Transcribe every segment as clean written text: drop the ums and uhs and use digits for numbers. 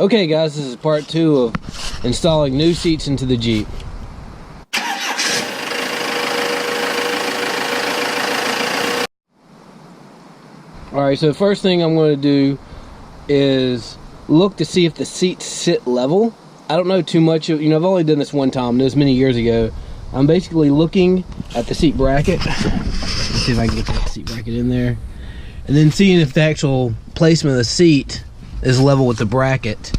Okay guys, this is part 2 of installing new seats into the Jeep. Alright, so the first thing I'm going to do is look to see if the seats sit level. I don't know too much of, I've only done this one time, this many years ago. I'm basically looking at the seat bracket. Let's see if I can get that seat bracket in there. And then seeing if the actual placement of the seat is level with the bracket.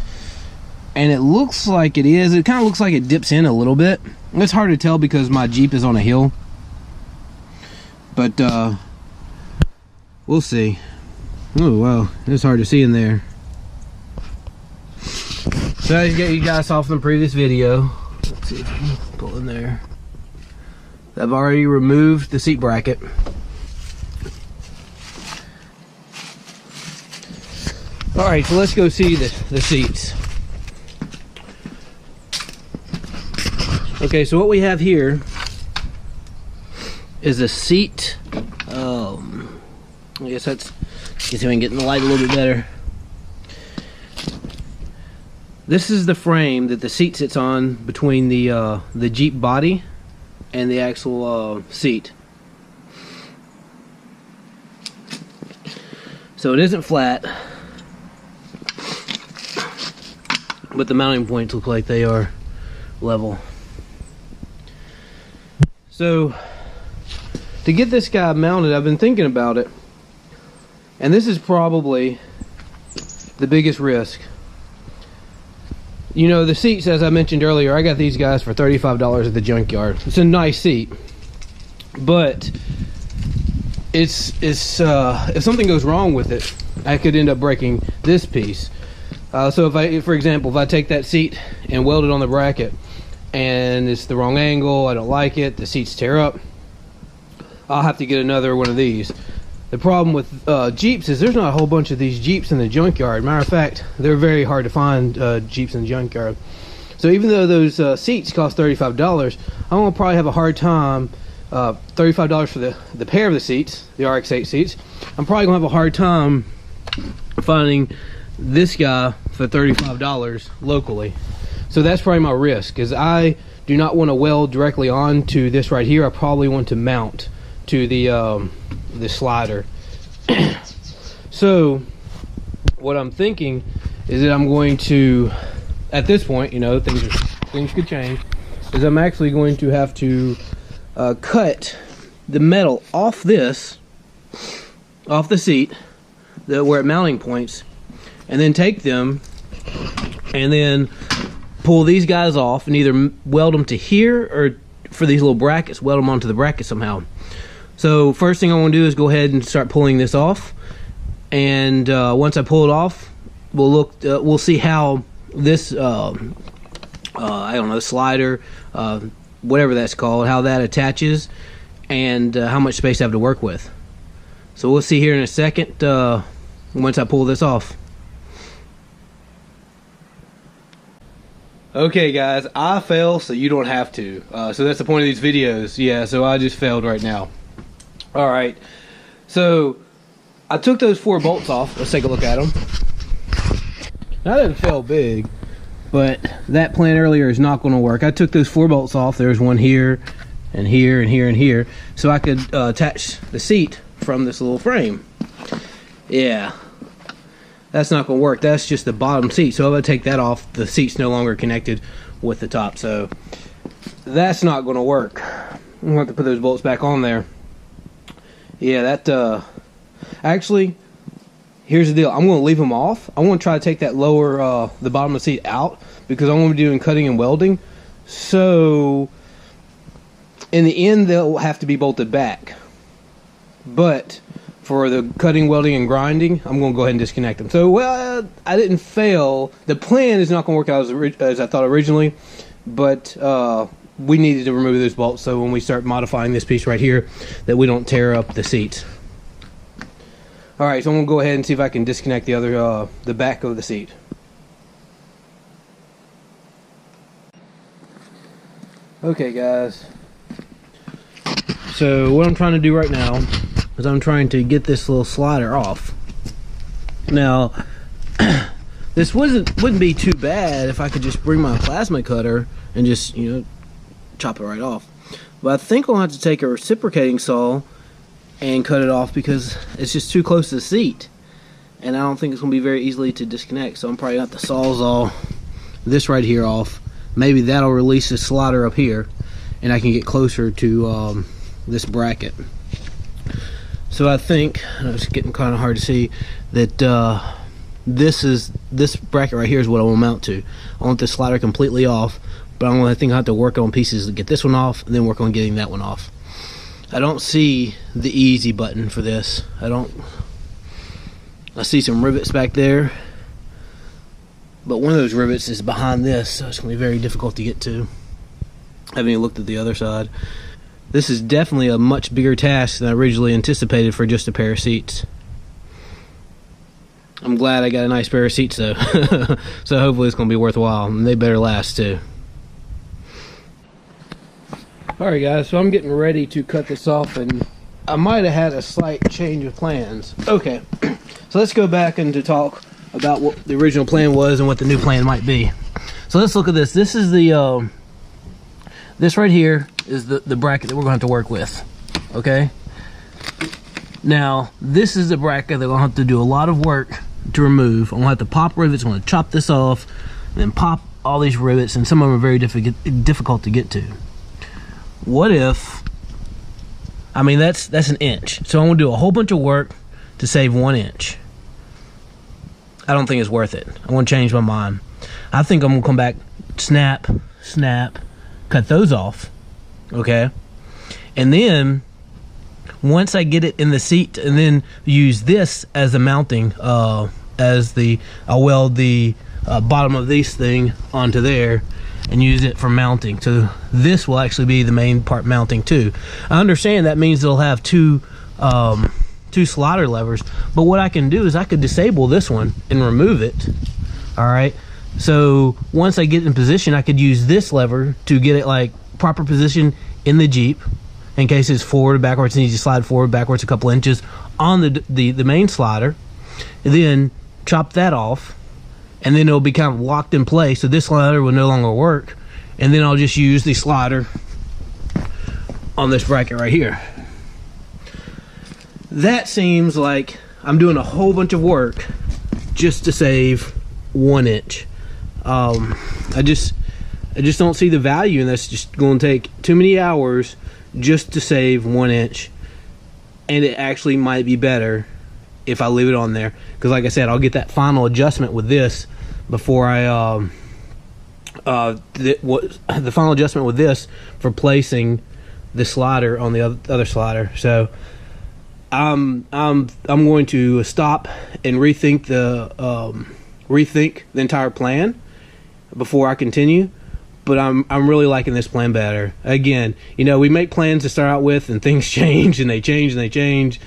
And it looks like it is. It kind of looks like it dips in a little bit. It's hard to tell because my Jeep is on a hill. But we'll see. Oh wow, it's hard to see in there. So as you guys saw from the previous video, let's see if I can pull in there. I've already removed the seat bracket. Alright, so let's go see the seats. Okay, so what we have here is a seat. I guess that's, see if I can get in the light a little bit better. This is the frame that the seat sits on between the Jeep body and the actual seat. So it isn't flat, but the mounting points look like they are level. So to get this guy mounted, I've been thinking about it, and this is probably the biggest risk. The seats, as I mentioned earlier, I got these guys for $35 at the junkyard. It's a nice seat, but it's if something goes wrong with it, I could end up breaking this piece. So for example, if I take that seat and weld it on the bracket and it's the wrong angle, I don't like it, the seats tear up, I'll have to get another one of these. The problem with Jeeps is there's not a whole bunch of these Jeeps in the junkyard. Matter of fact, they're very hard to find Jeeps in the junkyard. So even though those seats cost $35, I'm gonna probably have a hard time, $35 for the pair of the seats, the RX8 seats. I'm probably gonna have a hard time finding this guy for $35 locally. So that's probably my risk, because I do not want to weld directly onto this right here. I probably want to mount to the slider. So what I'm thinking is that I'm going to, at this point, things could change, is I'm actually going to have to cut the metal off the seat, where it mounting points, and then take them and then pull these guys off and either weld them to here, or for these little brackets, weld them onto the bracket somehow. So first thing I want to do is go ahead and start pulling this off, and once I pull it off, we'll see how this I don't know, slider, whatever that's called, how that attaches, and how much space I have to work with. So we'll see here in a second once I pull this off. Okay guys, I fail so you don't have to. So that's the point of these videos. Yeah, so I just failed right now. Alright, so I took those 4 bolts off. Let's take a look at them. Now, that didn't fail big, but that plan earlier is not going to work. I took those 4 bolts off. There's one here, and here, and here, and here, so I could attach the seat from this little frame. Yeah, that's not going to work. That's just the bottom seat. So if I take that off, the seat's no longer connected with the top. So that's not going to work. I'm going to have to put those bolts back on there. Yeah, that actually, here's the deal. I'm going to leave them off. I want to try to take that lower, the bottom of the seat out, because I'm going to be doing cutting and welding. So in the end, they'll have to be bolted back. But for the cutting, welding, and grinding, I'm going to go ahead and disconnect them. So, well, I didn't fail. The plan is not going to work out as I thought originally, but we needed to remove those bolts, so when we start modifying this piece right here, that we don't tear up the seats. Alright, so I'm going to go ahead and see if I can disconnect the other, the back of the seat. Okay guys, so what I'm trying to do right now is I'm trying to get this little slider off. Now, this wouldn't be too bad if I could just bring my plasma cutter and just, you know, chop it right off. But I think I'll have to take a reciprocating saw and cut it off because it's just too close to the seat. And I don't think it's going to be very easily to disconnect. So I'm probably going to have to sawzall this right here off. Maybe that'll release the slider up here and I can get closer to this bracket. So I think, it's getting kind of hard to see, that this bracket right here is what I want to mount to. I want this slider completely off, but I think I have to work on pieces to get this one off and then work on getting that one off. I don't see the easy button for this. I see some rivets back there, but one of those rivets is behind this, so it's going to be very difficult to get to. I haven't even looked at the other side. This is definitely a much bigger task than I originally anticipated for just a pair of seats. I'm glad I got a nice pair of seats though. So hopefully it's going to be worthwhile, and they better last too. Alright guys, so I'm getting ready to cut this off, and I might have had a slight change of plans. Okay, so let's go back and to talk about what the original plan was and what the new plan might be. So let's look at this. This is the this right here is the bracket that we're going to have to work with. Okay, now this is the bracket that we're going to have to do a lot of work to remove. I'm going to have to pop rivets. I'm going to chop this off and then pop all these rivets, and some of them are very difficult to get to. What if, I mean, that's an inch, so I'm going to do a whole bunch of work to save 1 inch. I don't think it's worth it. I want to change my mind. I think I'm going to come back, snap, cut those off, okay? And then, once I get it in the seat, and then use this as a mounting, I'll weld the bottom of this thing onto there, and use it for mounting. So this will actually be the main part mounting too. I understand that means they'll have two slider levers, but what I can do is I could disable this one and remove it. All right, so once I get in position, I could use this lever to get it like proper position in the Jeep in case it's forward or backwards, and you just slide forward backwards a couple inches on the main slider, and then chop that off, and then it'll be kind of locked in place, so this slider will no longer work, and then I'll just use the slider on this bracket right here. That seems like I'm doing a whole bunch of work just to save 1 inch. I just don't see the value in this. Just going to take too many hours just to save 1 inch, and it actually might be better if I leave it on there, because like I said, I'll get that final adjustment with this before I the final adjustment with this for placing the slider on the other slider. So I'm going to stop and rethink the entire plan before I continue. But I'm really liking this plan better. Again, you know, we make plans to start out with, and things change, and they change, and they change,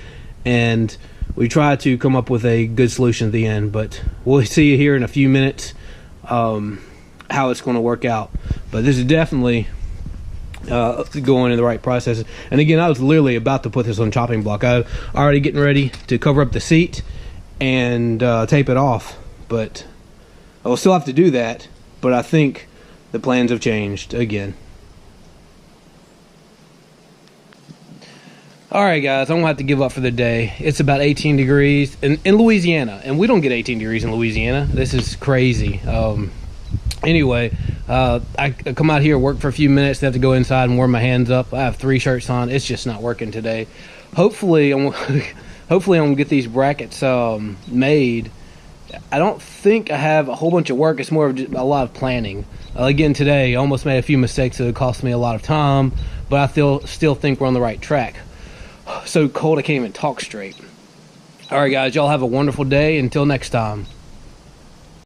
and we try to come up with a good solution at the end. But we'll see you here in a few minutes how it's going to work out. But this is definitely going in the right process. And again, I was literally about to put this on chopping block. I'm already getting ready to cover up the seat and tape it off. But I will still have to do that. But I think the plans have changed again. Alright guys, I'm going to have to give up for the day. It's about 18 degrees in Louisiana, and we don't get 18 degrees in Louisiana. This is crazy. Anyway, I come out here, work for a few minutes, then have to go inside and warm my hands up. I have 3 shirts on. It's just not working today. Hopefully I'm going to get these brackets made. I don't think I have a whole bunch of work. It's more of just a lot of planning. Again, today I almost made a few mistakes that cost me a lot of time, but I still think we're on the right track. So cold I can't even talk straight. Alright guys, y'all have a wonderful day. Until next time.